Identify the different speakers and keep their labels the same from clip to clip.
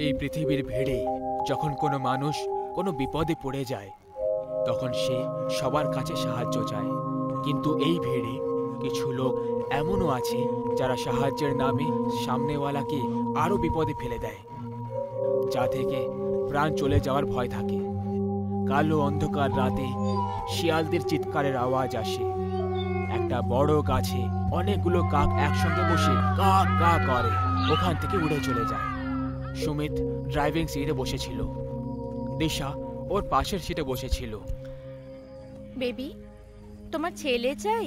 Speaker 1: এই পৃথিবীর ভিড়ে যখন কোনো মানুষ কোনো বিপদে পড়ে যায় তখন সে সবার কাছে সাহায্য চায়, কিন্তু এই ভিড়ে কিছু লোক এমনও আছে যারা সাহায্যের নামে সামনেওয়ালাকে আরো বিপদে ফেলে দেয়, যা থেকে প্রাণ চলে যাওয়ার ভয় থাকে। কালো অন্ধকার রাতে শিয়ালদের চিৎকারের আওয়াজ আসে। একটা বড় গাছে অনেকগুলো কাক একসঙ্গে বসে কা কা করে ওখান থেকে উড়ে চলে যায়। সুমিত ড্রাইভিং সিটে বসেছিল, দিশা ওর পাশের সিটে বসেছিল।
Speaker 2: বেবি, তোমার ছেলে চাই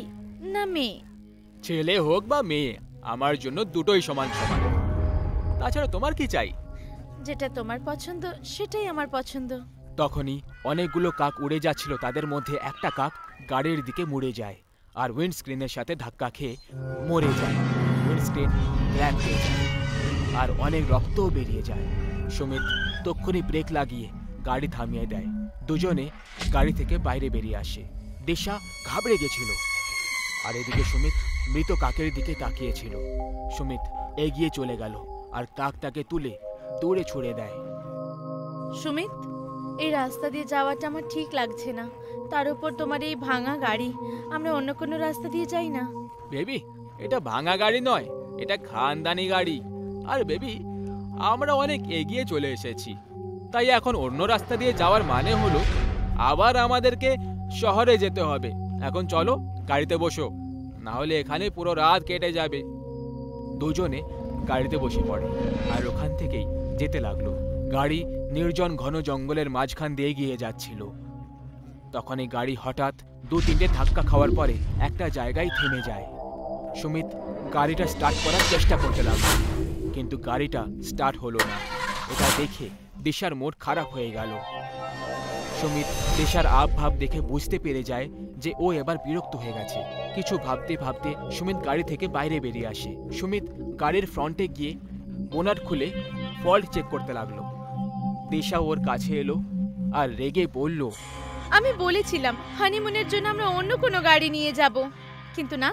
Speaker 2: না মেয়ে?
Speaker 1: ছেলে হোক বা মেয়ে, আমার জন্য দুটোই সমান সমান। তাছাড়া তোমার কি চাই?
Speaker 2: যেটা তোমার পছন্দ সেটাই আমার পছন্দ।
Speaker 1: তখনই অনেকগুলো কাক উড়ে যাচ্ছিল, তাদের মধ্যে একটা কাক গাড়ির দিকে মুড়ে যায় আর উইন্ডস্ক্রিনের সাথে ধাক্কা খেয়ে মরে যায়। উইন্ডস্ক্রিন ক্র্যাক হয়ে যায় আর অনেক রক্তও বেরিয়ে যায়। সুমিত তক্ষুনি ব্রেক লাগিয়ে গাড়ি থামিয়ে দেয়। দুজনে গাড়ি থেকে বাইরে বেরিয়ে আসে। দিশা ঘাবড়ে গেছিল আর এদিকে সুমিত মৃত কাকের দিকে তাকিয়েছিল। সুমিত এগিয়ে চলে গেল আর কাকটাকে তুলে দূরে ছুড়ে দেয়।
Speaker 2: সুমিত, এই রাস্তা দিয়ে যাওয়াটা আমার ঠিক লাগছে না। তার উপর তোমার এই ভাঙা গাড়ি। আমরা অন্য কোনো রাস্তা দিয়ে যাই না।
Speaker 1: বেবি, এটা ভাঙা গাড়ি নয়, এটা খানদানি গাড়ি। আর বেবি, আমরা অনেক এগিয়ে চলে এসেছি, তাই এখন অন্য রাস্তা দিয়ে যাওয়ার মানে হলো আবার আমাদেরকে শহরে যেতে হবে। এখন চলো গাড়িতে বসো, না হলে এখানে পুরো রাত কেটে যাবে। দুজনে গাড়িতে বসে পড়ে আর ওখান থেকেই যেতে লাগলো। গাড়ি নির্জন ঘন জঙ্গলের মাঝখান দিয়ে গিয়ে যাচ্ছিল। তখন এই গাড়ি হঠাৎ 2-3টে ধাক্কা খাওয়ার পরে একটা জায়গায় থেমে যায়। সুমিত গাড়িটা স্টার্ট করার চেষ্টা করতে লাগলো, কিন্তু গাড়িটা স্টার্ট হলো না। এটা দেখে দিশার মুড খারাপ হয়ে গেল। সুমিত দিশার আবভাব দেখে বুঝতে পেরে যায় যে ও এবার বিরক্ত হয়ে গেছে। কিছু ভাবতে ভাবতে সুমিত গাড়ি থেকে বাইরে বেরিয়ে আসে। সুমিত গাড়ির ফ্রন্টে গিয়ে বোনাট খুলে ফল্ট চেক করতে লাগলো। দিশা ওর কাছে এলো আর রেগে বলল,
Speaker 2: আমি বলেছিলাম হানিমুনের জন্য আমরা অন্য কোনো গাড়ি নিয়ে যাব, কিন্তু না,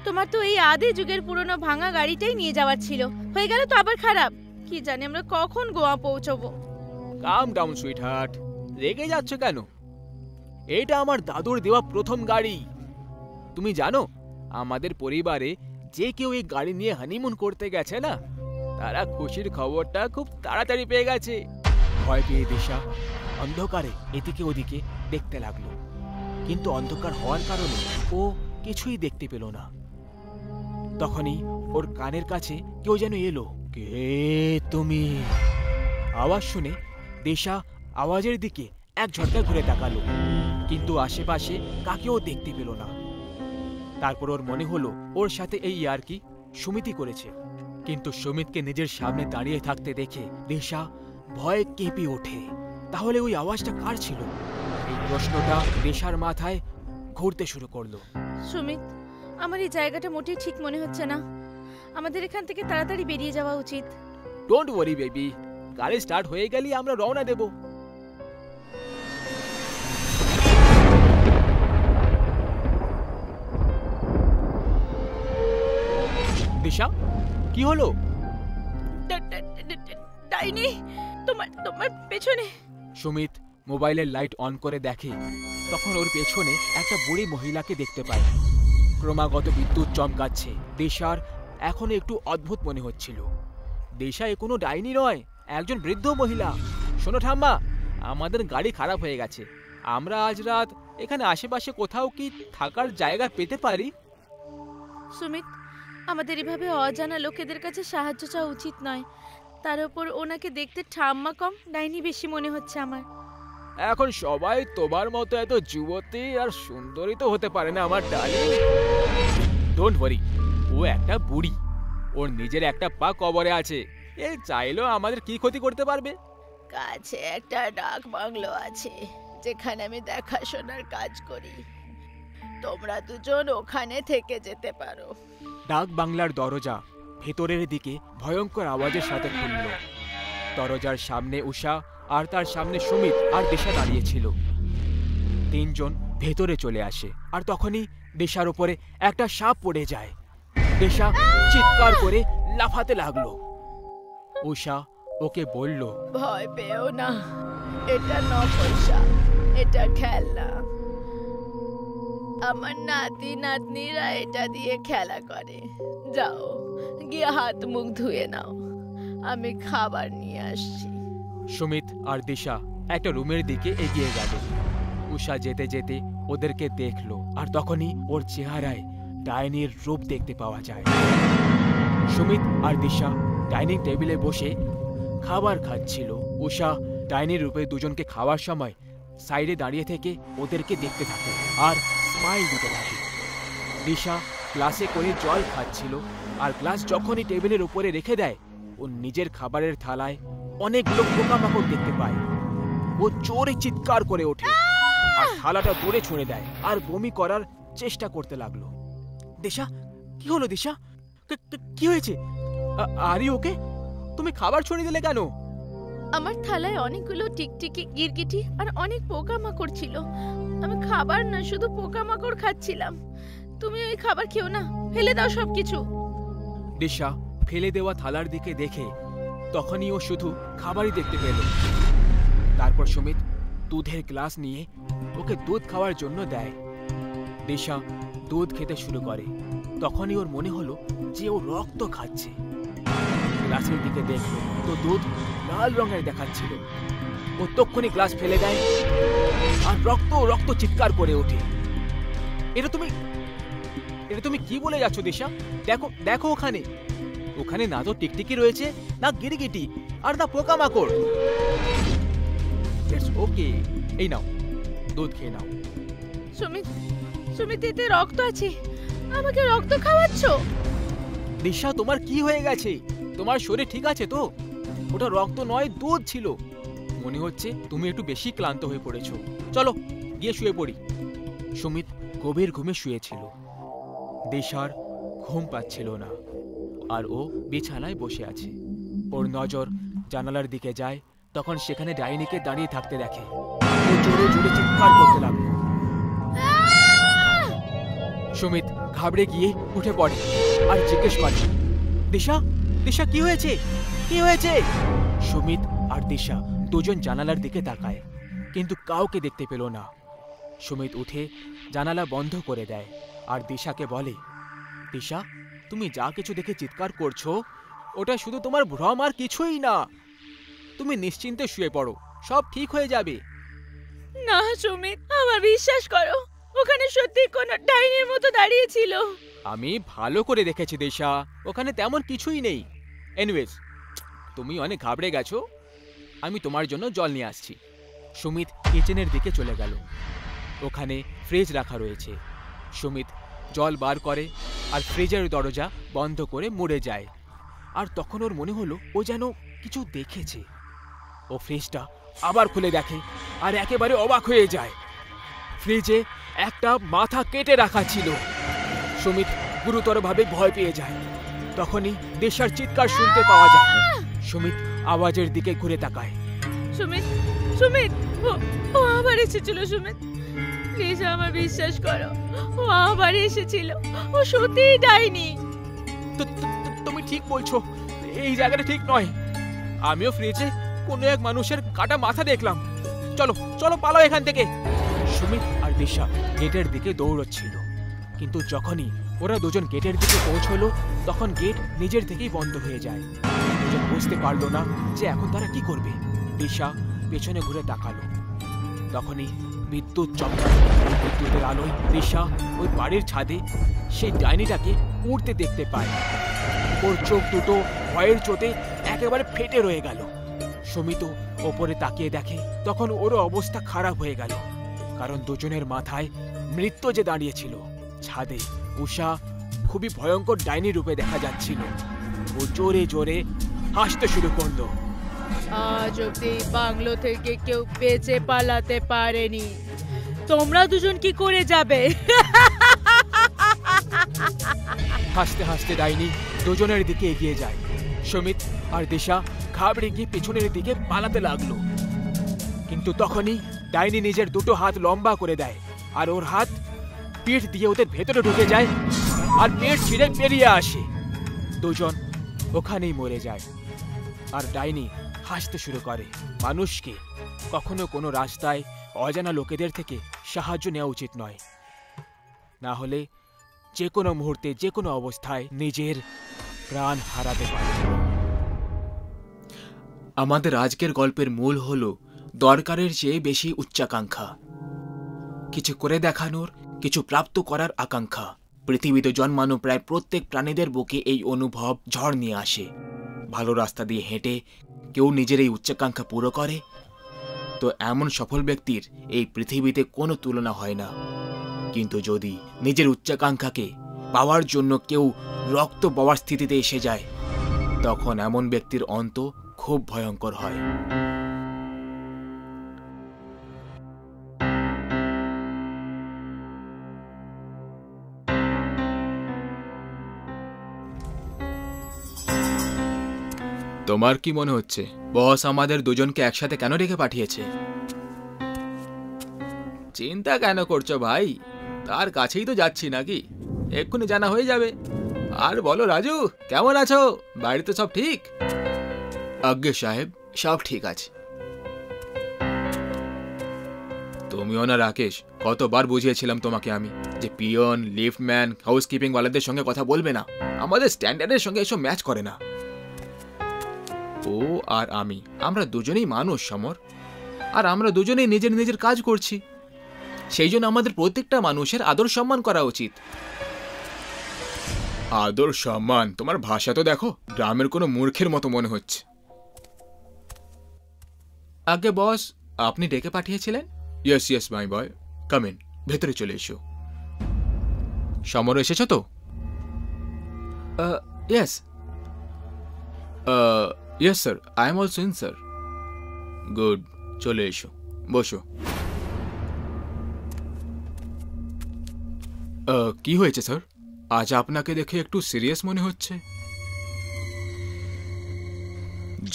Speaker 2: তোমার তো এই আদি যুগের পুরনো ভাঙা গাড়িটাই নিয়ে যাওয়ার ছিল। হয়ে গেল তো আবার খারাপ। কি জানি আমরা কখন গোয়া পৌঁছবো।
Speaker 1: কাম ডাউন সুইট হার্ট, রেগে যাচ্ছ কেন? এটা আমার দাদুর দেওয়া প্রথম গাড়ি। তুমি জানো আমাদের পরিবারে যে কেউ এই গাড়ি নিয়ে হানিমুন করতে গেছে না, তারা খুশির খবরটা খুব তাড়াতাড়ি পেয়ে গেছে। ভয় পেয়ে দিশা অন্ধকারে এদিকে ওদিকে দেখতে লাগলো, কিন্তু অন্ধকার হওয়ার কারণে ও কিছুই দেখতে পেল না। তখনই ওর কানের কাছে কেউ যেন এলো। কে তুমি? আওয়াজ শুনে দিশা আওয়াজের দিকে এক ঝটকা ঘুরে তাকালো, কিন্তু আশেপাশে কাকেও দেখতে পেল না। তারপর ওর মনে হলো ওর সাথে এই ইয়ার্কি সুমিতই করেছে, কিন্তু সুমিতকে নিজের সামনে দাঁড়িয়ে থাকতে দেখে দিশা ভয়ে কেঁপে ওঠে। তাহলে ওই আওয়াজটা কার ছিল? এই প্রশ্নটা দিশার মাথায় ঘুরতে শুরু করলো।
Speaker 2: সুমিত, আমার এই জায়গাটা মোটেই ঠিক মনে হচ্ছে না। আমাদের এখান থেকে তাড়াতাড়ি বেরিয়ে যাওয়া উচিত।
Speaker 1: ডোন্ট ওয়ারি বেবি, গাড়ি স্টার্ট হয়ে গেলেই আমরা রওনা দেব। দিশা, কি হলো?
Speaker 2: ডাইনি, তোমার পেছনে।
Speaker 1: সুমিত মোবাইলের লাইট অন করে দেখে, তখন ওর পেছনে একটা বুড়ি মহিলাকে দেখতে পায়। ক্রমাগত বিদ্যুৎ চমকাচ্ছে। দিশার এখন একটু অদ্ভুত মনে হচ্ছিল। দিশা এ কোনো ডাইনি নয়, একজন বৃদ্ধ মহিলা। শোনো ঠাম্মা, আমাদের গাড়ি খারাপ হয়ে গেছে। আমরা আজ রাত এখানে আশেপাশে কোথাও কি থাকার জায়গা পেতে পারি?
Speaker 2: সুমিত, আমাদের এভাবে অজানা লোকেদের কাছে সাহায্য চাওয়া উচিত নয়। তার উপর ওনাকে দেখতে ঠাম্মা কম, ডাইনি বেশি মনে হচ্ছে আমার।
Speaker 1: এখন সবাই তোমার মতো এত যুবতী আর সুন্দরী তো হতে পারে না আমার ডার্লিং। ডোন্ট ওয়ারি, ও একটা বুড়ি, ওর নিজের একটা পা কবরে আছে। এ চাইলেও আমাদের কি ক্ষতি করতে পারবে?
Speaker 2: কাছে একটা ডাক বাংলো আছে যেখানে আমি দেখাশোনার কাজ করি। তোমরা দুজন ওখানে থেকে যেতে পারো।
Speaker 1: ডাক বাংলার দরজা ভেতরের দিকে ভয়ঙ্কর আওয়াজের সাথে খুলল। দরজার সামনে উষা আর তার সামনে সুমিত আর দিশা দাঁড়িয়েছিল। তিনজন ভেতরে চলে আসে আর তখনই দিশার উপরে একটা সাপ পড়ে যায়। দিশা চিৎকার করে লাফাতে লাগলো। উষা ওকে বলল,
Speaker 2: ভয় পেও না, এটা নকল সাপ, এটা খেলনা। আমার নাতি নাতনিরা এটা দিয়ে খেলা করে। যাও গিয়ে হাত মুখ ধুয়ে নাও, আমি খাবার নিয়ে আসছি।
Speaker 1: সুমিত আর দিশা একটা রুমের দিকে এগিয়ে গেল। উষা যেতে যেতে ওদেরকে দেখলো, আর তখনই ওর চেহারায় ডাইনির রূপ দেখতে পাওয়া যায়। সুমিত আর দিশা ডাইনিং টেবিলে বসে খাবার খাচ্ছিল। উষা ডাইনির রূপে দুজনকে খাওয়ার সময় সাইডে দাঁড়িয়ে থেকে ওদেরকে দেখতে থাকে আর স্মাইল দিতে থাকে। দিশা গ্লাসে করে জল খাচ্ছিল, আর গ্লাস যখনই টেবিলের উপরে রেখে দেয়, ও নিজের খাবারের থালায় অনেকগুলো পোকামাকড় দেখতে পায়। ও জোরে চিৎকার করে ওঠে আর থালাটা দূরে ছুঁড়ে দেয় আর বমি করার চেষ্টা করতে লাগলো। দিশা, কি হলো দিশা? কি হয়েছে? আরে ওকে, তুমি খাবার ছড়িয়ে দিলে কেন?
Speaker 2: আমার থালায় অনেকগুলো টিকটিকি, গিরগিটি আর অনেক পোকামাকড় ছিল। আমি খাবার না, শুধু পোকামাকড় খাচ্ছিলাম। তুমি ওই খাবার খেও না, ফেলে দাও সবকিছু।
Speaker 1: দিশা ফেলে দেওয়া থালার দিকে দেখে তখনই ও শুধু খাবারই দেখতে পেল। তারপর সুমিত দুধের গ্লাস নিয়ে ওকে দুধ খাওয়ার জন্য দেয়। দিশা দুধ খেতে শুরু করে। তখনই ওর মনে হলো যে ও রক্ত খাচ্ছে। গ্লাসের দিকে দেখলো তো দুধ লাল রঙের দেখাচ্ছিল। ও তক্ষুনি গ্লাস ফেলে দেয় আর রক্ত রক্ত চিৎকার করে ওঠে। এটা তুমি কি বলে যাচ্ছ দিশা? দেখো দেখো, ওখানে ওখানে না তো টিকটিকি রয়েছে, না গিরগিটি, আর না পোকামাকড়। ইটস ওকে, এই নাও দুধ খেয়ে নাও।
Speaker 2: সুমিত, সুমিত, এতে রক্ত আছে, আমাকে রক্ত খাওয়াচ্ছ?
Speaker 1: দিশা, তোমার কি হয়ে গেছে? তোমার শরীর ঠিক আছে তো? ওটা রক্ত নয়, দুধ ছিল। মনে হচ্ছে তুমি একটু বেশি ক্লান্ত হয়ে পড়েছো। চলো গিয়ে শুয়ে পড়ি। সুমিত গভীর ঘুমে শুয়েছিল। দিশার ঘুম পাচ্ছিল না, আর ও বিছানায় বসে আছে। ওর নজর জানালার দিকে যায়, তখন সেখানে ডাইনিকে দাঁড়িয়ে থাকতে দেখে। ও জোরে জোরে চিৎকার করতে লাগলো। সুমিত ঘাবড়ে গিয়ে উঠে পড়ে আর জিজ্ঞেস করে, দিশা, দিশা, কি হয়েছে? কি হয়েছে? সুমিত আর দিশা দুজন জানালার দিকে তাকায়, কিন্তু কাউকে দেখতে পেল না। সুমিত উঠে জানালা বন্ধ করে দেয় আর দিশাকে বলে, দিশা, তুমি যা কিছু দেখে চিৎকার করছো ওটা শুধু তোমার ভ্রম আর কিছুই না। তুমি নিশ্চিন্তে শুয়ে পড়ো, সব ঠিক হয়ে যাবে।
Speaker 2: না সুমিত, আমার বিশ্বাস করো, ওখানে সত্যি কোনো ডাইনির মতো দাঁড়িয়ে ছিল।
Speaker 1: আমি ভালো করে দেখেছি দিশা, ওখানে তেমন কিছুই নেই। এনিওয়েজ, তুমি অনেক ঘাবড়ে গেছো, আমি তোমার জন্য জল নিয়ে আসছি। সুমিত কিচেনের দিকে চলে গেল। ওখানে ফ্রিজ রাখা রয়েছে। সুমিত জল বার করে আর ফ্রিজের দরজা বন্ধ করে মুড়ে যায়। আর তখন ওর মনে হলো ও যেন কিছু দেখেছে। ও ফ্রিজটা আবার খুলে দেখে আর একেবারে অবাক হয়ে যায়। ফ্রিজে একটা মাথা কেটে রাখা ছিল। সুমিত গুরুতরভাবে ভয় পেয়ে যায়। তখনই দিশার চিৎকার শুনতে পাওয়া যায়। সুমিত আওয়াজের দিকে ঘুরে তাকায়।
Speaker 2: সুমিত, সুমিত, ও আবার এসেছিল। সুমিত, প্লিজ আমার বিশ্বাস করো, ও আবার এসেছিল। ও সত্যিই ডাইনি।
Speaker 1: তুমি ঠিক বলছো, এই জায়গাটা ঠিক নয়। আমিও ফ্রিজে কোনো এক মানুষের কাটা মাথা দেখলাম। চলো চলো, পালাও এখান থেকে। সুমিত আর দিশা গেটের দিকে দৌড়চ্ছিল, কিন্তু যখনই ওরা দুজন গেটের দিকে পৌঁছলো তখন গেট নিজের থেকেই বন্ধ হয়ে যায়। দুজন বুঝতে পারলো না যে এখন তারা কি করবে। দিশা পেছনে ঘুরে তাকালো, তখনই বিদ্যুৎ চমকালো। বিদ্যুতের আলোয় দিশা ওই বাড়ির ছাদে সেই ডাইনিটাকে উড়তে দেখতে পায়। ওর চোখ দুটো ভয়ের চোটে একেবারে ফেটে রয়ে গেল। সুমিত ওপরে তাকিয়ে দেখে, তখন ওরও অবস্থা খারাপ হয়ে গেল, কারণ দুজনের মাথায় মৃত্যু যে দাঁড়িয়েছিল। ছাদে উষা খুবই ভয়ঙ্কর ডাইনি রূপে দেখা যাচ্ছিল। ও জোরে জোরে হাসতে শুরু করলো।
Speaker 2: আজ অব্দি বাংলো থেকে কেউ বেঁচে পালাতে পারেনি, তোমরা দুজন কি করে যাবে?
Speaker 1: হাসতে হাসতে ডাইনি দুজনের দিকে এগিয়ে যায়। সুমিত আর দিশা ঘাবড়ে গিয়ে পেছনের দিকে পালাতে লাগলো, কিন্তু তখনই ডাইনি নিজের দুটো হাত লম্বা করে দেয় আর ওর হাত পিঠ দিয়ে ওদের ভেতরে ঢুকে যায় আর পেট ছিঁড়ে বেরিয়ে আসে। দুজন ওখানেই মরে যায়। আর ডাইনি হাসতে শুরু করে। মানুষকে কখনো কোনো রাস্তায় অজানা লোকেদের থেকে সাহায্য নেওয়া উচিত নয়, না হলে যে কোনো মুহূর্তে যে কোনো অবস্থায় নিজের প্রাণ হারাতে পারে। আমাদের আজকের গল্পের মূল হলো দরকারের চেয়ে বেশি উচ্চাকাঙ্ক্ষা, কিছু করে দেখানোর, কিছু প্রাপ্ত করার আকাঙ্ক্ষা। পৃথিবীতে জন্মানো প্রায় প্রত্যেক প্রাণীদের বুকে এই অনুভব ঝড় নিয়ে আসে। ভালো রাস্তা দিয়ে হেঁটে কেউ নিজের এই উচ্চাকাঙ্ক্ষা পুরো করে তো এমন সফল ব্যক্তির এই পৃথিবীতে কোনো তুলনা হয় না। কিন্তু যদি নিজের উচ্চাকাঙ্ক্ষাকে পাওয়ার জন্য কেউ রক্ত পাওয়ার স্থিতিতে এসে যায়, তখন এমন ব্যক্তির অন্ত খুব ভয়ঙ্কর হয়। তোমার কি মনে হচ্ছে বস আমাদের দুজনকে একসাথে কেন রেখে পাঠিয়েছে? চিন্তা কেন করছো ভাই, তার কাছেই তো যাচ্ছি নাকি, এক্ষুনি জানা হয়ে যাবে। আর বলো রাজু, কেমন আছো? বাড়িতে সব ঠিক? আজ্ঞে সাহেব, সব ঠিক আছে। তুমিও না রাকেশ, কতবার বুঝিয়েছিলাম তোমাকে আমি যে পিয়ন, লিফটম্যান, হাউসকিপিং ওয়ালাদের সঙ্গে কথা বলবে না, আমাদের স্ট্যান্ডার্ডের সঙ্গে এসব ম্যাচ করে না। ও আর আমি, আমরা দুজনেই মানুষ সমর, আর আমরা দুজনেই নিজের নিজের কাজ করছি। সেই জন্য আমাদের প্রত্যেকটা মানুষের আদর সম্মান করা উচিত। আদর সম্মান? তোমার ভাষা তো দেখো, গ্রামের কোনো মূর্খের মতো মনে হচ্ছে। আগে বস, আপনি ডেকে পাঠিয়েছিলেন? Yes yes my boy, come in, ভেতরে চলে এসো। সমর এসেছো তো? Yes yes sir, I am also in sir. Good, চলে এসো, বসো। কি হয়েছে স্যার, আজ আপনাকে দেখে একটু সিরিয়াস মনে হচ্ছে।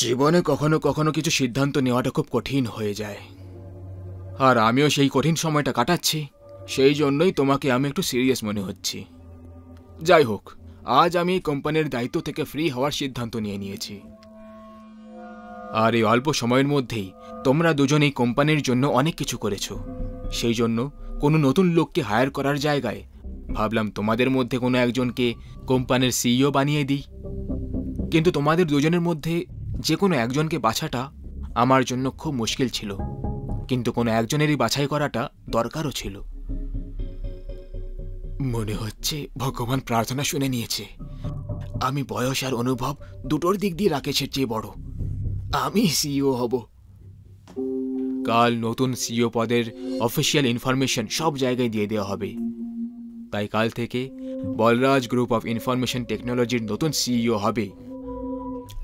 Speaker 1: জীবনে কখনো কখনো কিছু সিদ্ধান্ত নেওয়াটা খুব কঠিন হয়ে যায়, আর আমিও সেই কঠিন সময়টা কাটাচ্ছি, সেই জন্যই তোমাকে আমি একটু সিরিয়াস মনে হচ্ছি। যাই হোক, আজ আমি কোম্পানির দায়িত্ব থেকে ফ্রি হওয়ার সিদ্ধান্ত নিয়ে নিয়েছি, আর এই অল্প সময়ের মধ্যেই তোমরা দুজনেই কোম্পানির জন্য অনেক কিছু করেছো। সেই জন্য কোনো নতুন লোককে হায়ার করার জায়গায় ভাবলাম তোমাদের মধ্যে কোনো একজনকে কোম্পানির সিইও বানিয়ে দিই। কিন্তু তোমাদের দুজনের মধ্যে যে কোনো একজনকে বাছাটা আমার জন্য খুব মুশকিল ছিল, কিন্তু কোনো একজনেরই বাছাই করাটা দরকারও ছিল। মনে হচ্ছে ভগবান প্রার্থনা শুনে নিয়েছে। আমি বয়স আর অনুভব দুটোর দিক দিয়ে রাকেশের চেয়ে বড়, আমি সিইও হব। কাল নতুন সিইও পদের অফিসিয়াল ইনফরমেশন সব জায়গায় দিয়ে দেওয়া হবে, তাই কাল থেকে বলরাজ গ্রুপ অফ ইনফরমেশন টেকনোলজির নতুন সিইও হবে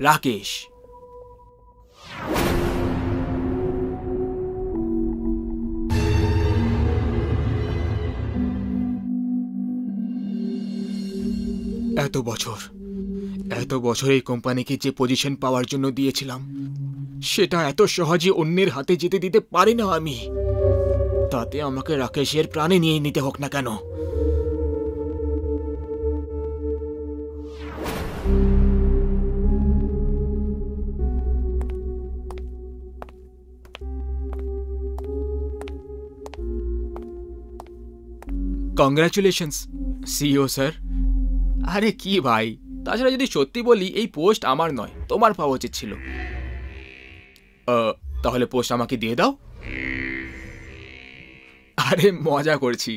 Speaker 1: রাকেশ। এত বছর এই কোম্পানিকে যে পজিশন পাওয়ার জন্য দিয়েছিলাম, সেটা এত সহজে অন্যের হাতে যেতে দিতে পারি না আমি। তাতে আমাকে রাকেশের প্রাণে নিয়ে নিতে হোক না কেন। Congratulations CEO sir. আরে কি ভাই, তাছাড়া যদি সত্যি বলি, এই পোস্ট আমার নয়, তোমার পাওয়া উচিত ছিল। তাহলে পোস্ট আমাকে দিয়ে দাও। আরে মজা করছি,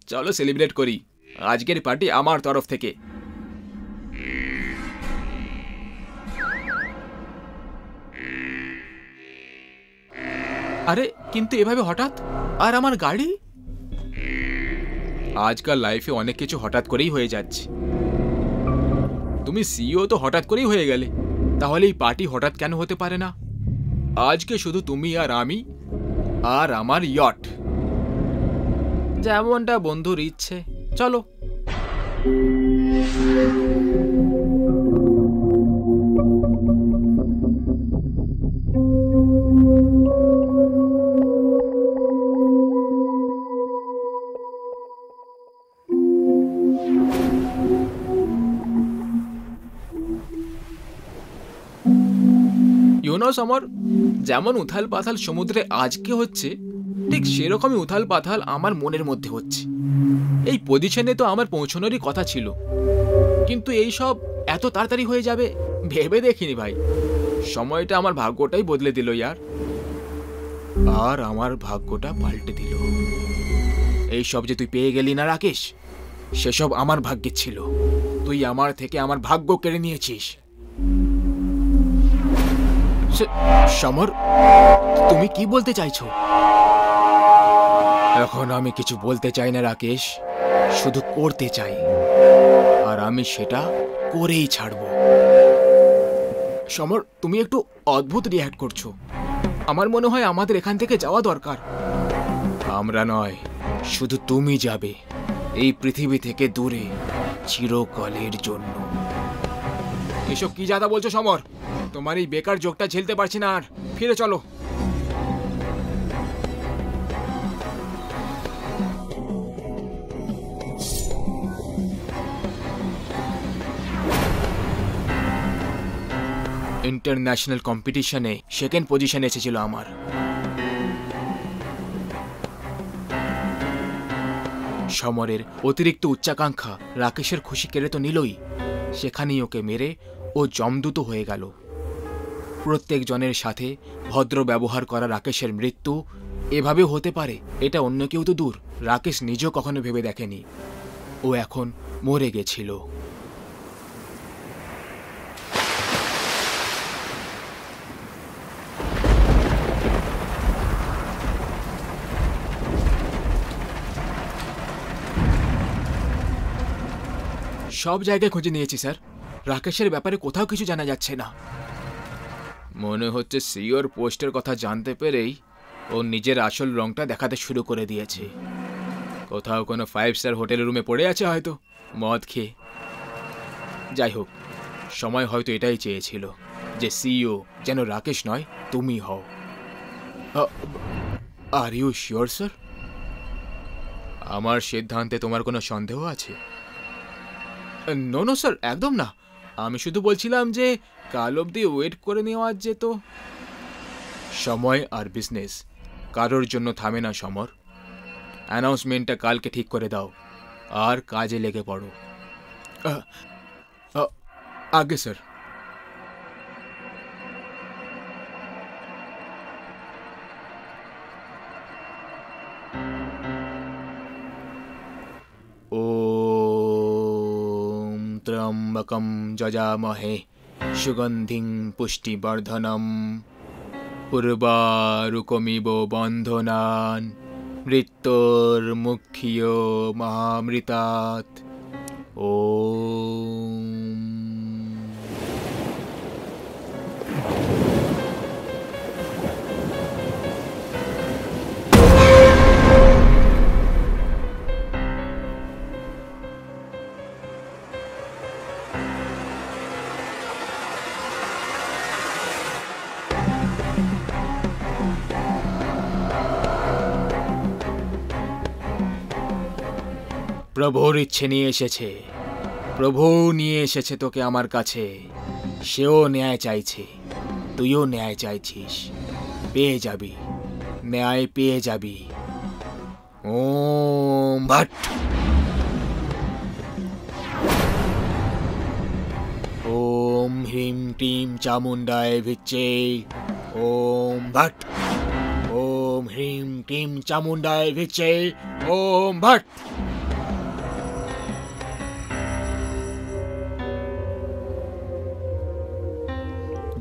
Speaker 1: চলো সেলিব্রেট করি, আজকের পার্টি আমার তরফ থেকে। আরে কিন্তু এভাবে হঠাৎ, আর আমার গাড়ি? আজকাল লাইফে অনেক কিছু হঠাৎ করেই হয়ে যাচ্ছে। তুমি সিইও তো হঠাৎ করেই হয়ে গেলে, তাহলে এই পার্টি হঠাৎ কেন হতে পারে না? আজকে শুধু তুমি আর আমি আর আমার ইয়ট, যেমনটা বন্ধুর ইচ্ছে। চলো। জানো সমর, যেমন উথাল পাথাল সমুদ্রে আজকে হচ্ছে, ঠিক সেরকমই উথাল পাথাল আমার মনের মধ্যে হচ্ছে। এই পজিশনে তো আমার পৌঁছানোরই কথা ছিল, কিন্তু এই সব এত তাড়াতাড়ি হয়ে যাবে ভেবে দেখিনি ভাই। সময়টা আমার ভাগ্যটাই বদলে দিল ইয়ার, আর আমার ভাগ্যটা পাল্টে দিল। এই সব যে তুই পেয়ে গেলি না রাকেশ, সেসব আমার ভাগ্যে ছিল। তুই আমার থেকে আমার ভাগ্য কেড়ে নিয়েছিস। সমর, তুমি কি বলতে চাইছো? এখন আমি কিছু বলতে চাই না রাকেশ, শুধু করতে চাই, আর আমি সেটা করেই ছাড়ব। সমর, তুমি একটু অদ্ভুত রিঅ্যাক্ট করছো। আমার মনে হয় আমাদের এখান থেকে যাওয়া দরকার। আমরা নয়, শুধু তুমি যাবে এই পৃথিবী থেকে দূরে, চিরকালের জন্য। এসব কি জাদা বলছো সমর? তোমার এই বেকার জোকটা ঝেলতে পারছি না আর। ফিরে চলো। ইন্টারন্যাশনাল কম্পিটিশনে সেকেন্ড পজিশনে এসেছিল আমার। সমরের অতিরিক্ত উচ্চাকাঙ্ক্ষা রাকেশের খুশি কেড়ে তো নিলই, সেখানেই ওকে মেরে ও জমদূত হয়ে গেল। প্রত্যেক জনের সাথে ভদ্র ব্যবহার করা রাকেশের মৃত্যু এভাবে হতে পারে এটা অন্য কেউ তো দূর, রাকেশ নিজেও কখনো ভেবে দেখেনি। ও এখন মরে গেছিল। সব জায়গায় খুঁজে নিয়েছি স্যার, রাকেশের ব্যাপারে কোথাও কিছু জানা যাচ্ছে না। মনে হচ্ছে সিওর পোস্টের কথা জানতে পেরেই ও নিজের আসল রংটা দেখাতে শুরু করে দিয়েছে। কোথাও কোনো 5 স্টার হোটেলের রুমে পড়ে আছে হয়তো, মদ খেয়ে। যাই হোক, সময় হয়তো এটাই চেয়েছিল যে সিইও যেন রাকেশ নয়, তুমি হও। Are you sure sir? আমার সিদ্ধান্তে তোমার কোনো সন্দেহ আছে? নো নো স্যার, একদম না। আমি শুধু বলছিলাম যে কাল অবধি ওয়েট করে নেওয়া যেত। সময় আর বিজনেস কারোর জন্য থামে না সমর। অ্যানাউন্সমেন্টটা কালকে ঠিক করে দাও আর কাজে লেগে পড়ো। আগে স্যার। ওম ত্র্যম্বকম যজামহে সুগন্ধিং পুষ্টিবর্ধনম পূর্বারুকমিব বন্ধনান মৃত্যুর্মুখ্য মহামৃতাৎ। ওম। প্রভুর ইচ্ছে নিয়ে এসেছে, প্রভু নিয়ে এসেছে তোকে আমার কাছে। সেও ন্যায় চাইছে, তুইও ন্যায় চাইছিস, পেয়ে যাবি, ন্যায় পেয়ে যাবি। ওম ভট। ওম হ্রিম ক্লিম চামুণ্ডায় ভিচ্ছে। ওম ভট। ওম হ্রিম ক্লিম চামুণ্ডায় ভিচ্ছে। ওম ভট।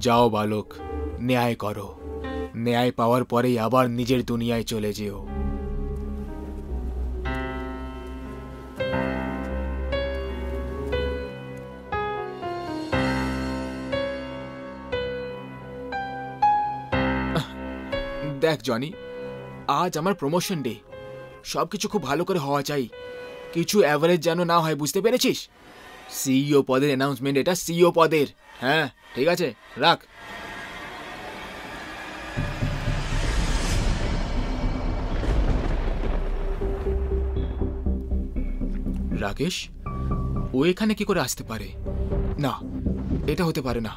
Speaker 1: যাও বালক, ন্যায় করো। ন্যায় পাওয়ার পরেই আবার নিজের দুনিয়ায় চলে যেও। দেখ জনি, আজ আমার প্রমোশন ডে। সবকিছু খুব ভালো করে হওয়া চাই, কিছু অ্যাভারেজ যেন না হয়, বুঝতে পেরেছিস? সিইও পদের অ্যানাউন্সমেন্ট, এটা সিইও পদের। হ্যাঁ ঠিক আছে, রাখ। রাকেশ, ও এখানে কি করে আসতে পারে? না, এটা হতে পারে না,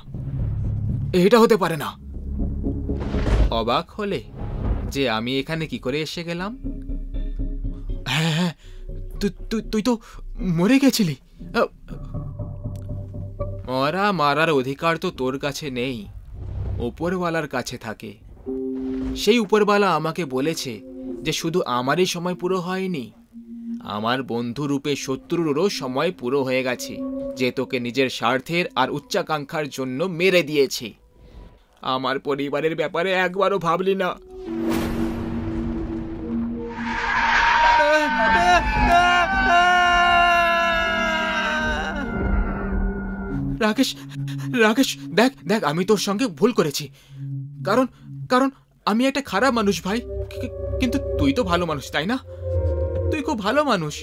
Speaker 1: এটা হতে পারে না। অবাক হলে যে আমি এখানে কি করে এসে গেলাম? হ্যাঁ হ্যাঁ, তুই তো মরে গেছিলি। মরা মারার অধিকার তো তোর কাছে নেই, উপরওয়ালার কাছে থাকে। সেই উপরওয়ালা আমাকে বলেছে যে শুধু আমারই সময় পুরো হয়নি, আমার বন্ধু রূপে শত্রুরও সময় পুরো হয়ে গেছে, যে তোকে নিজের স্বার্থের আর উচ্চাকাঙ্ক্ষার জন্য মেরে দিয়েছে। আমার পরিবারের ব্যাপারে একবারও ভাবলি না। রাকেশ, রাকেশ, দেখ দেখ, আমি তোর সঙ্গে ভুল করেছি। কারণ কারণ আমি একটা খারাপ মানুষ ভাই, কিন্তু তুই তো ভালো মানুষ, তাই না? তুই খুব ভালো মানুষ।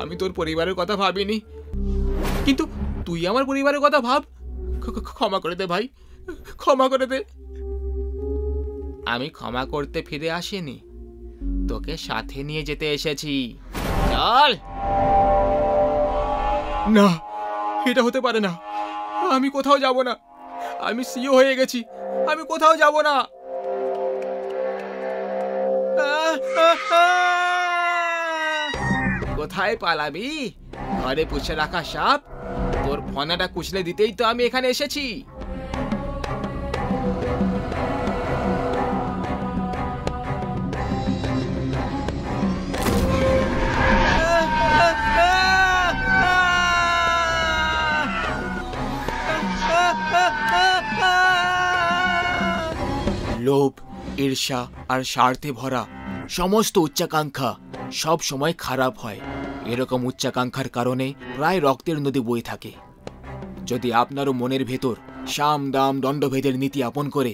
Speaker 1: আমি তোর পরিবারের কথা ভাবিনি, কিন্তু তুই আমার পরিবারের কথা ভাব। ক্ষমা করে দে ভাই, ক্ষমা করে দে। আমি ক্ষমা করতে ফিরে আসিনি, তোকে সাথে নিয়ে যেতে এসেছি। চল। না, এটা হতে পারে না। আমি কোথাও যাব না। আমি সিও হয়ে গেছি, আমি কোথাও যাব না। কোথায় পালাবি? ঘরে পুষে রাখা সাপ, তোর ফনাটা কুচলে দিতেই তো আমি এখানে এসেছি। লোভ, ঈর্ষা আর স্বার্থে ভরা সমস্ত উচ্চাকাঙ্ক্ষা সব সময় খারাপ হয়। এরকম উচ্চাকাঙ্ক্ষার কারণে প্রায় রক্তের নদী বয়ে থাকে। যদি আপনারও মনের ভেতর সাম দাম দণ্ডভেদের নীতি আপন করে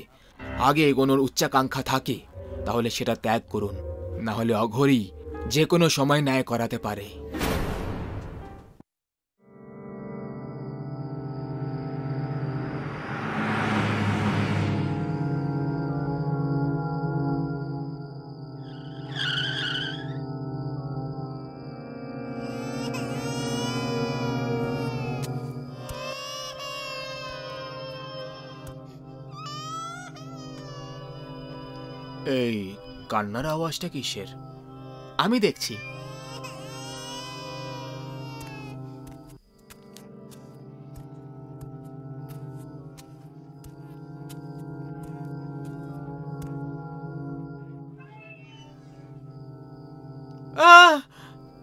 Speaker 1: আগে এগোনোর উচ্চাকাঙ্ক্ষা থাকে, তাহলে সেটা ত্যাগ করুন, না হলে অঘোরই যে কোনো সময় ন্যায় করাতে পারে। এই কান্নার আওয়াজটা কিসের? আমি দেখছি।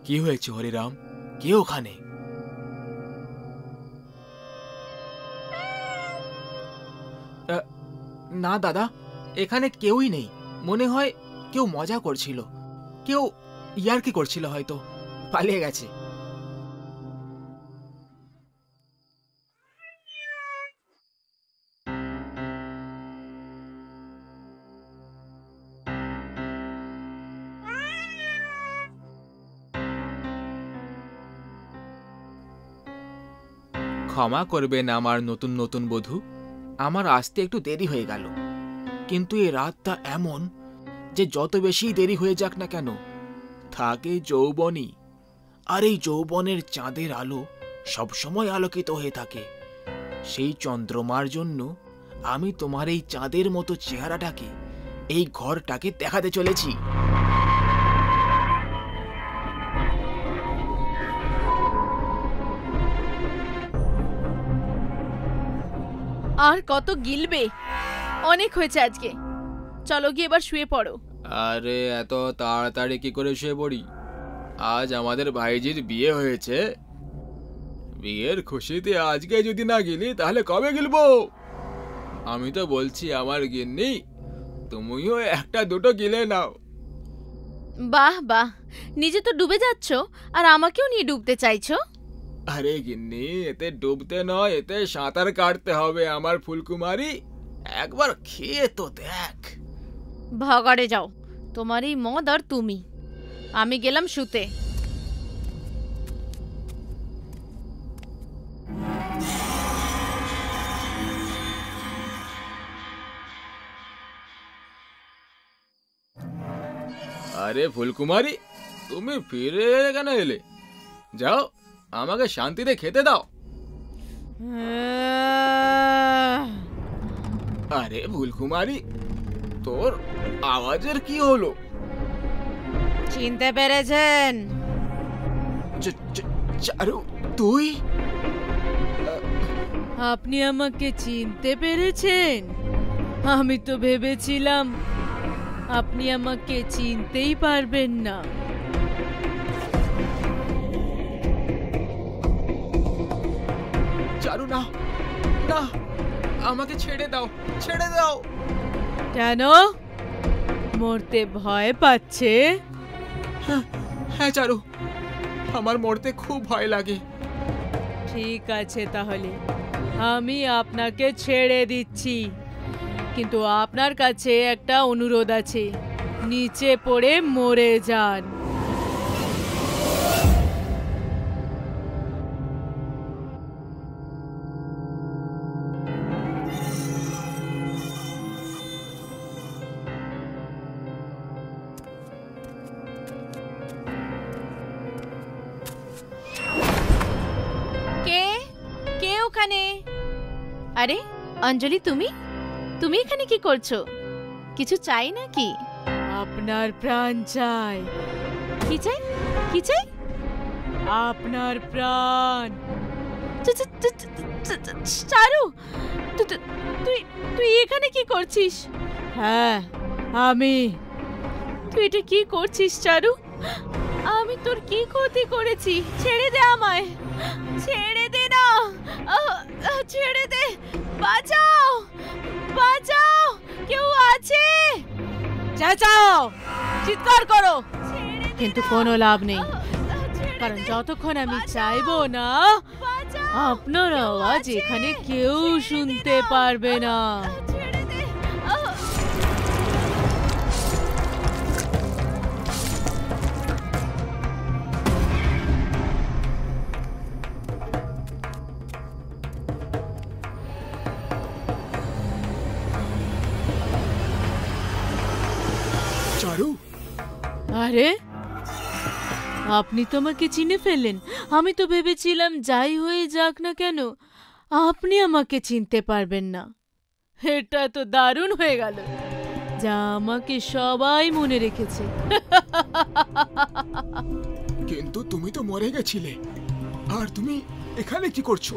Speaker 1: কি হয়েছে হরিরাম? কে ওখানে? না দাদা, এখানে কেউই নেই। মনে হয় কেউ মজা করছিল, কেউ ইয়ার্কি করছিল, হয়তো পালিয়ে গেছে। ক্ষমা করবেন আমার নতুন নতুন বধূ, আমার আসতে একটু দেরি হয়ে গেল। কিন্তু এই রাতটা এমন যে যত বেশি দেরি হয়ে যাক না কেন, থাকে যৌবনই। আর এই যৌবনের চাঁদের আলো সবসময় আলোকিত হয়ে থাকে। সেই চন্দ্রমার জন্য আমি তোমার এই চাঁদের মতো চেহারাটাকে, এই ঘরটাকে দেখাতে চলেছি।
Speaker 2: আর কত গিলবে? অনেক হয়েছে আজকে, চলো গিয়ে এবার শুয়ে পড়ো।
Speaker 1: আরে এত তাড়াতাড়ি কি করে শুয়ে পড়ি? আজ আমাদের ভাইজির বিয়ে হয়েছে। বিয়ের খুশিতে আজকে যদি না গেলি তাহলে কবে গিলবো? আমি তো বলছি আমার গিন্নি, তুমিও একটা দুটো গিলে নাও।
Speaker 2: বাহ বাহ, নিজে তো ডুবে যাচ্ছ আর আমাকেও নিয়ে ডুবতে চাইছো?
Speaker 1: আরে গিন্নি, এতে ডুবতে নয়, এতে সাঁতার কাটতে হবে আমার ফুলকুমারী। একবার খেয়ে তো দেখ।
Speaker 2: ভাগাড়ে যাও, তোমার এই মদ আর তুমি। আমি গেলাম শুতে।
Speaker 1: আরে ফুলকুমারী, তুমি ফিরে কেন এলে? যাও, আমাকে শান্তিতে খেতে দাও। আরে ফুলকুমারী, তোর আওয়াজের কি হলো?
Speaker 2: চিনতে পেরেছেন?
Speaker 1: চারু, তুই?
Speaker 3: আপনি আমাকে চিনতে পেরেছেন? আমি তো ভেবেছিলাম আপনি আমাকে চিনতেই পারবেন না।
Speaker 1: চারু, না না, আমাকে ছেড়ে দাও, ছেড়ে দাও।
Speaker 3: কেন? মরতে ভয় পাচ্ছে?
Speaker 1: হ্যাঁ চারু, আমার মরতে খুব ভয় লাগে।
Speaker 3: ঠিক আছে, তাহলে আমি আপনাকে ছেড়ে দিচ্ছি, কিন্তু আপনার কাছে একটা অনুরোধ আছে, নিচে পড়ে মরে যান।
Speaker 2: কে কে ওখানে? আরে অঞ্জলি, তুমি তুমি এখানে কি করছো? কিছু চাই নাকি?
Speaker 3: আপনার প্রাণ চাই।
Speaker 2: কি চাই? কি চাই?
Speaker 3: আপনার প্রাণ।
Speaker 2: চারু, তুই তুই এখানে কি করছিস?
Speaker 3: হ্যাঁ, আমি।
Speaker 2: তুই এটা কি করছিস চারু? আমি তোর কি ক্ষতি করেছি? ছেড়ে দে আমায়, ছেড়ে দে না, ছেড়ে দে, বাঁচাও, বাঁচাও, কেউ আছে?
Speaker 3: চেঁচাও, চিৎকার করো,
Speaker 2: ছেড়ে দে
Speaker 3: কিন্তু
Speaker 2: না।
Speaker 3: কোনো লাভ নেই,
Speaker 2: ছেড়ে
Speaker 3: কারণ
Speaker 2: দে,
Speaker 3: যতক্ষণ আমি
Speaker 2: বাঁচাও,
Speaker 3: চাইবো না,
Speaker 2: বাঁচাও,
Speaker 3: আপনার
Speaker 2: কেউ
Speaker 3: আওয়াজ
Speaker 2: আছে?
Speaker 3: এখানে কেউ
Speaker 2: ছেড়ে দে
Speaker 3: শুনতে
Speaker 2: না।
Speaker 3: পারবে না।
Speaker 2: ছেড়ে দে।
Speaker 1: চারু,
Speaker 3: আরে, আপনি তো আমাকে চিনে ফেললেন। আমি তো ভেবেছিলাম যাই হয়ে যাক না কেন আপনি আমাকে চিনতে পারবেন না। এটা তো দারুণ হয়ে গেল, যা আমাকে সবাই মনে রেখেছে।
Speaker 1: কিন্তু তুমি তো মরে গেছিলে, আর তুমি এখানে কি করছো?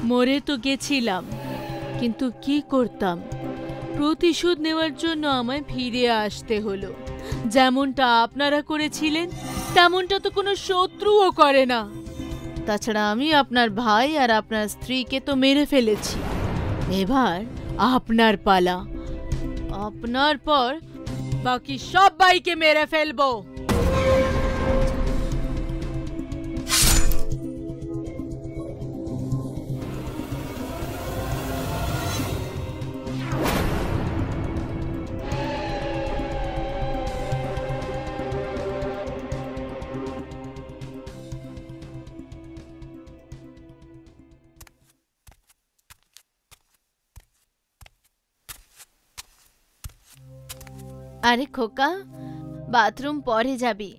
Speaker 3: মরে তো গেছিলাম, কিন্তু কি করতাম? প্রতিশোধ নেওয়ার জন্য আমায় ফিরে আসতে হলো। যেমনটা আপনারা করেছিলেন তেমনটা তো কোনো শত্রুও করে না। তাছাড়া আমি আপনার ভাই আর আপনার স্ত্রীকে তো মেরে ফেলেছি। এবার আপনার পালা। আপনার পর বাকি সবাইকে মেরে ফেলবো।
Speaker 2: আরে খোকা, বাথরুম পরে যাবি,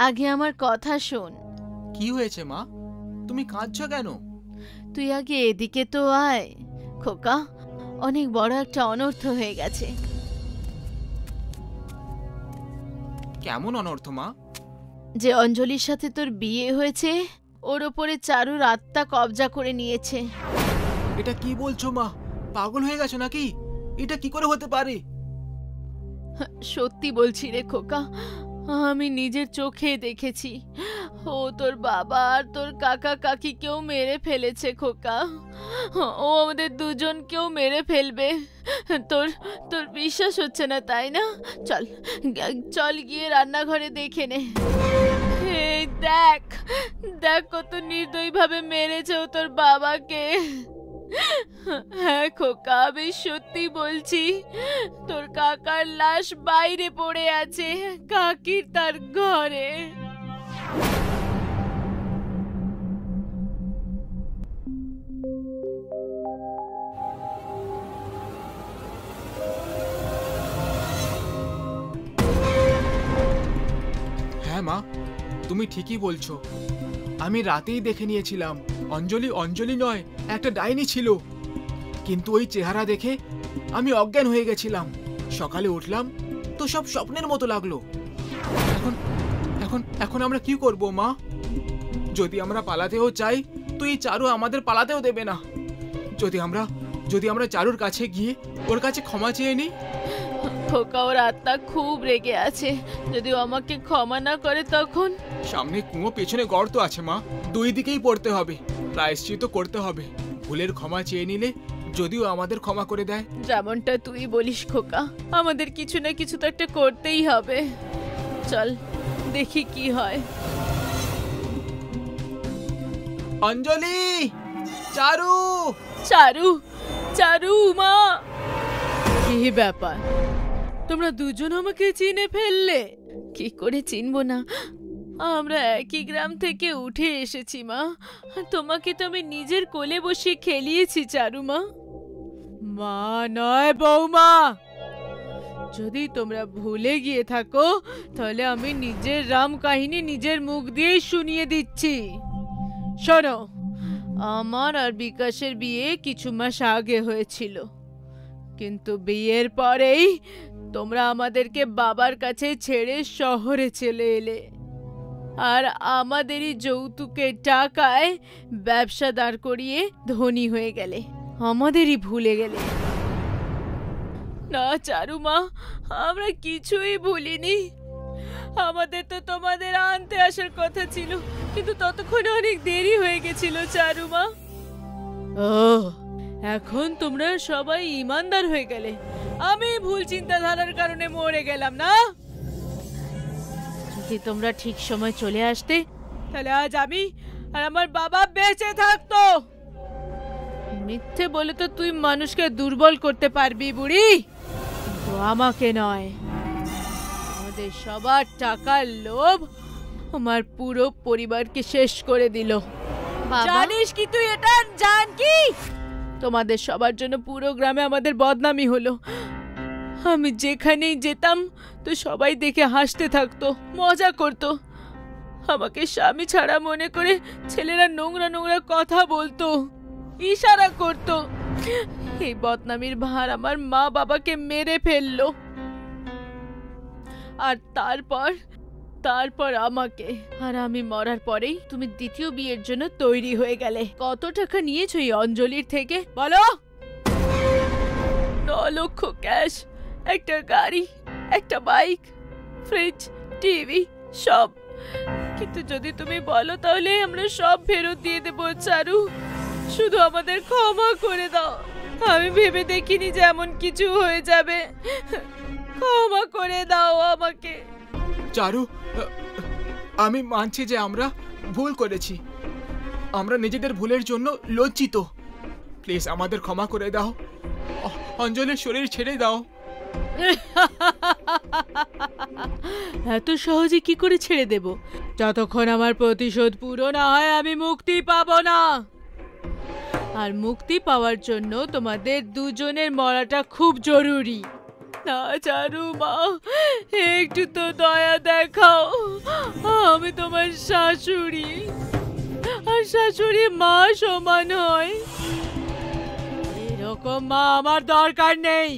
Speaker 2: আগে আমার কথা শোন।
Speaker 1: কি হয়েছে মা? তুমি কাঁদছো কেন?
Speaker 2: তুই আগে এদিকে তো আয় খোকা, অনেক বড় একটা অনর্থ হয়ে গেছে।
Speaker 1: কেমন অনর্থ মা?
Speaker 2: যে অঞ্জলির সাথে তোর বিয়ে হয়েছে, ওর ওপরে চারুর আত্মা কবজা করে নিয়েছে।
Speaker 1: এটা কি বলছো মা? পাগল হয়ে গেছো নাকি? এটা কি করে হতে পারে?
Speaker 2: সত্যি বলছি রে খোকা, আমি নিজের চোখে দেখেছি। ও তোর বাবা আর তোর কাকা কাকিকেও মেরে ফেলেছে খোকা। ও আমাদের দুজনকেও মেরে ফেলবে। তোর তোর বিশ্বাস হচ্ছে না তাই না? চল চল গিয়ে রান্নাঘরে দেখে নে। এই দেখ, দেখ কত নির্দয়ভাবে মেরেছে ও তোর বাবাকে। হ্যাঁ খোকা, আমি সত্যি বলছি, তোর কাকার লাশ বাইরে পড়ে আছে, কাকির তার ঘরে।
Speaker 1: হ্যাঁ মা, তুমি ঠিকই বলছো। আমি রাতেই দেখে নিয়েছিলাম অঞ্জলি অঞ্জলি নয়, একটা ডাইনি ছিল। কিন্তু ওই চেহারা দেখে আমি অজ্ঞান হয়ে গেছিলাম। সকালে উঠলাম তো সব স্বপ্নের মতো লাগলো। এখন এখন এখন আমরা কি করব মা? যদি আমরা পালাতেও চাই তো এই চারু আমাদের পালাতেও দেবে না। যদি আমরা চারুর কাছে গিয়ে ওর কাছে ক্ষমা চেয়ে নিই।
Speaker 3: খোকা, ওর আত্মা খুব রেগে আছে, যদি ও আমাকে ক্ষমা না করে তখন?
Speaker 1: সামনে কুয়ো, পেছনে গর্ত আছে মা, দুই দিকেই পড়তে হবে, প্রায়শ্চিত্ত করতে হবে। ভুলের ক্ষমা চেয়ে নিলে যদিও আমাদের ক্ষমা করে দেয়।
Speaker 3: যেমনটা তুই বলিস খোকা, আমাদের কিছু না কিছু তো একটা করতেই হবে। চল দেখি কি হয়।
Speaker 1: অঞ্জলি, চারু,
Speaker 3: চারু, চারু মা, কি ব্যাপার? তোমরা দুজন আমাকে চিনে ফেললে? কি করে চিনবো না, আমরা একই গ্রাম থেকে উঠে এসেছি মা। তোমাকে তো আমি নিজের কোলে বসে খেলিয়েছি চারু মা। মা নয় বৌমা, যদি তোমরা ভুলে গিয়ে থাকো তাহলে আমি নিজের রাম কাহিনী নিজের মুখ দিয়েই শুনিয়ে দিচ্ছি। শোনো, আমার আর বিকাশের বিয়ে কিছু মাস আগে হয়েছিল, কিন্তু বিয়ের পরেই তোমরা আমাদেরকে বাবার কাছে ছেড়ে শহরে চলে এলে, আর আমাদেরই যৌতুকের টাকায় ব্যবসা দাঁড় করিয়ে ধনী হয়ে গেলে, আমাদেরই ভুলে গেলে। না চারু মা, আমরা কিছুই ভুলিনি। আমাদের তো তোমাদের আনতে আসার কথা ছিল, কিন্তু ততক্ষণে অনেক দেরি হয়ে গেছিল চারু মা। ও, এখন তোমরা সবাই ইমানদার হয়ে গেলে, আমি ভুল চিন্তাধারার কারণে মরে গেলাম না? যদি তোমরা ঠিক সময় চলে আসতে তাহলে আজ আমি আর আমার বাবা বেঁচে থাকতো। মিথ্যে বলে তো তুই মানুষকে দুর্বল করতে পারবি বুড়ি, কিন্তু আমাকে নয়। আমাদের সবার টাকার লোভ আমার পুরো পরিবারকে শেষ করে দিল। জানিস কি তুই এটা? জান কি তোমাদের সবার জন্য পুরো গ্রামে আমাদের বদনামি হলো। আমি যেখানেই যেতাম তো সবাই দেখে হাসতে থাকতো, মজা করতো। আমাকে স্বামী ছাড়া মনে করে ছেলেরা নোংরা নোংরা কথা বলতো, ইশারা করতো। এই বদনামির ভার আমার মা বাবাকে মেরে ফেললো, আর তারপর আমাকে। আর আমি মরার পরেই তুমি দ্বিতীয় বিয়ের জন্য তৈরি হয়ে গেলে। কত টাকা নিয়েছো এই অঞ্জলির থেকে বলো? 9 লক্ষ ক্যাশ, একটা গাড়ি, একটা বাইক, ফ্রিজ, টিভি, সব। কিন্তু যদি তুমি বলো তাহলে আমরা সব ফেরত দিয়ে দেবো চারু। শুধু আমাদের ক্ষমা করে দাও। আমি ভেবে দেখিনি যে এমন কিছু হয়ে যাবে। ক্ষমা করে দাও আমাকে।
Speaker 1: চারু, আমি মানছি যে আমরা ভুল করেছি, আমরা নিজেদের ভুলের জন্য লজ্জিত। প্লিজ আমাদের ক্ষমা করে দাও, অঞ্জলির শরীর ছেড়ে দাও।
Speaker 3: এত সহজে কি করে ছেড়ে দেব? যতক্ষণ আমার প্রতিশোধ পুরো না হয় আমি মুক্তি পাবো না। আর মুক্তি পাওয়ার জন্য তোমাদের দুজনের মরাটা খুব জরুরি। না চারু মা, একটু তো দয়া দেখাও। আমি তোমার শাশুড়ি, আর শাশুড়ি মা সমান হয়। এরকম মা আমার দরকার নেই।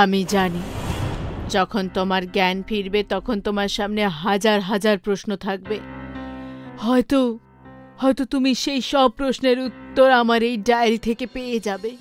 Speaker 3: আমি জানি যখন তোমার জ্ঞান ফিরবে তখন তোমার সামনে হাজার হাজার প্রশ্ন থাকবে। হয়তো তুমি সেই সব প্রশ্নের উত্তর আমার এই ডায়েরি থেকে পেয়ে যাবে।